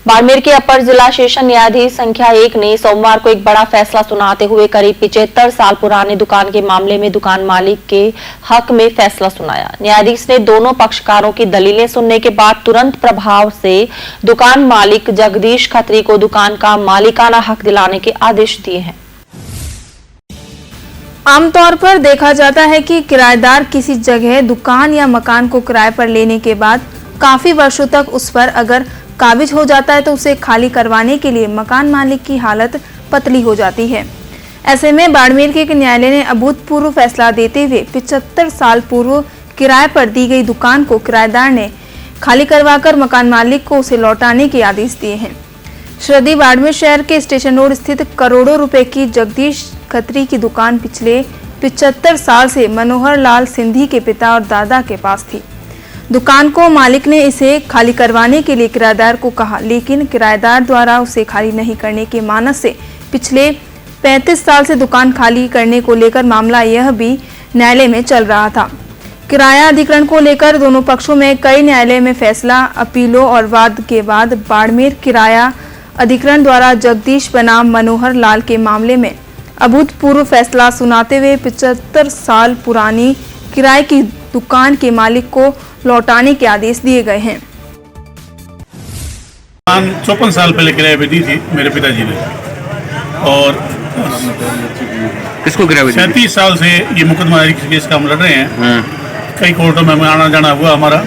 बाड़मेर के अपर जिला सेशन न्यायाधीश संख्या 1 ने सोमवार को एक बड़ा फैसला सुनाते हुए करीब 75 साल पुराने दुकान के मामले में दुकान मालिक के हक में फैसला सुनाया। न्यायाधीश ने दोनों पक्षकारों की दलीलें सुनने के बाद तुरंत प्रभाव से दुकान मालिक जगदीश खत्री को दुकान का मालिकाना हक दिलाने के आदेश दिए हैं। आमतौर पर देखा जाता है कि किराएदार किसी जगह दुकान या मकान को किराए पर लेने के बाद काफी वर्षों तक उस पर अगर काबिज हो जाता है तो उसे खाली करवाने के लिए मकान मालिक की हालत पतली हो जाती है। ऐसे में बाड़मेर के एक न्यायालय ने अभूतपूर्व फैसला देते हुए 75 साल पूर्व किराए पर दी गई दुकान को किराएदार ने खाली करवाकर मकान मालिक को उसे लौटाने के आदेश दिए हैं। श्रद्धी बाड़मेर शहर के स्टेशन रोड स्थित करोड़ों रुपए की जगदीश खत्री की दुकान पिछले 75 साल से मनोहर लाल सिंधी के पिता और दादा के पास थी। दुकान को मालिक ने इसे खाली करवाने के लिए किराएदार को कहा, लेकिन किराएदार द्वारा उसे खाली नहीं करने के मानस से पिछले 35 साल से दुकान खाली करने को लेकर मामला यह भी न्यायालय में चल रहा था। किराया अधिग्रहण को लेकर दोनों पक्षों में कई न्यायालय में फैसला, अपीलों और वाद के बाद बाड़मेर किराया अधिग्रहण द्वारा जगदीश बनाम मनोहर लाल के मामले में अभूतपूर्व फैसला सुनाते हुए 75 साल पुरानी किराए की दुकान के मालिक को लौटाने के आदेश दिए गए हैं। 54 साल पहले किराए पे दी थी मेरे पिताजी ने, और किसको किराए पे दी? 37 साल से ये मुकदमा केस का हम लड़ रहे हैं। कई कोर्टों में आना जाना हुआ हमारा,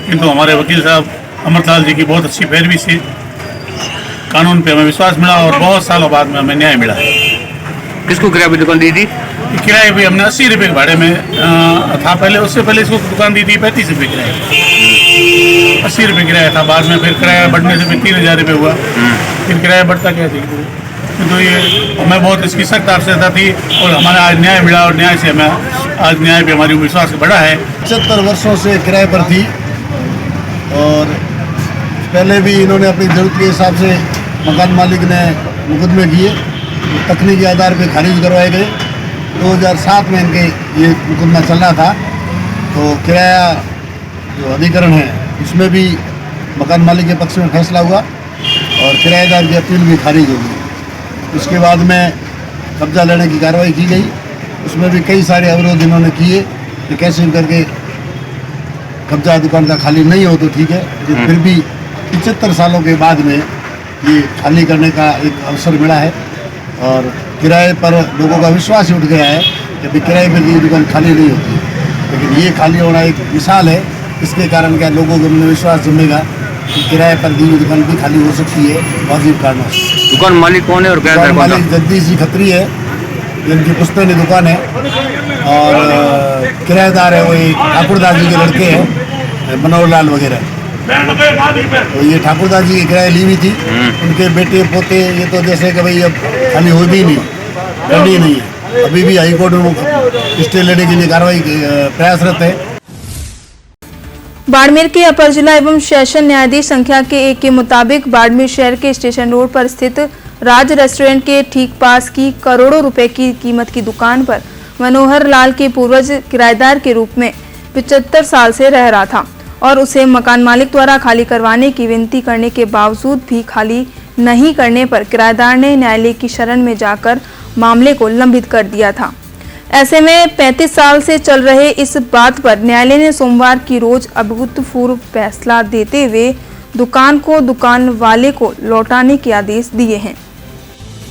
किंतु हमारे वकील साहब अमरलाल जी की बहुत अच्छी पैरवी से कानून पे हमें विश्वास मिला और बहुत सालों बाद में हमें न्याय मिला। किसको किराए पे दुकान दी थी? किराए पे हमने 80 रुपये के भाड़े में था पहले। उससे पहले इसको दुकान दी थी 35 रुपये किराए, 80 रुपये किराया था। बाद में फिर किराया बढ़ने से फिर 3000 रुपये हुआ, फिर किराया बढ़ता गया थी। तो ये हमें बहुत इसकी सख्त आवश्यकता थी और हमारा आज न्याय मिला, और न्याय से हमें आज न्याय भी हमारी विश्वास बढ़ा है। 75 वर्षों से किराए पर थी और पहले भी इन्होंने अपनी जरूरत के हिसाब से मकान मालिक ने मुकदमे किए, तकनीकी आधार पे खारिज करवाए गए। 2007 में इनके ये मुकदमा चल रहा था, तो किराया जो अधिकरण है उसमें भी मकान मालिक के पक्ष में फैसला हुआ और किराएदार की अपील भी खारिज हो गई। उसके बाद में कब्जा लेने की कार्रवाई की गई, उसमें भी कई सारे अवरोध इन्होंने किए कि कैसे करके कब्जा दुकान का खाली नहीं हो तो ठीक है, लेकिन फिर भी 75 सालों के बाद में ये खाली करने का एक अवसर मिला है और किराए पर लोगों का विश्वास उठ गया है कि किराए पर की दुकान खाली नहीं होती। लेकिन ये खाली होना एक मिसाल है, इसके कारण क्या लोगों को विश्वास जमेगा कि किराए पर दी हुई दुकान भी खाली हो सकती है वाजिब कारणों से। दुकान मालिक कौन है और क्या? दुकान मालिक जगदीश जी खत्री है, जिनकी पुश्तैनी दुकान है, और किराएदार है वो ठाकुरदास जी के लड़के हैं मनोहर लाल वगैरह। तो ये ठाकुरदास जी की किराए ली हुई थी, उनके बेटे पोते, ये तो जैसे कि भाई अब खाली हो भी नहीं, करनी नहीं है। अभी भी हाईकोर्ट में स्टे लेने के लिए कार्रवाई प्रयासरत है। बाड़मेर के अपर जिला एवं सेशन न्यायाधीश संख्या के 1 के मुताबिक बाड़मेर शहर के स्टेशन रोड पर स्थित राज रेस्टोरेंट के ठीक पास की करोड़ों रुपए की कीमत की दुकान पर मनोहर लाल के पूर्वज किराएदार के रूप में 75 साल से रह रहा था और उसे मकान मालिक द्वारा खाली करवाने की विनती करने के बावजूद भी खाली नहीं करने पर किराएदार ने न्यायालय की शरण में जाकर मामले को लंबित कर दिया था। ऐसे में 35 साल से चल रहे इस बात पर न्यायालय ने सोमवार की रोज अभूतपूर्व फैसला देते हुए दुकान को दुकान वाले को लौटाने के आदेश दिए हैं।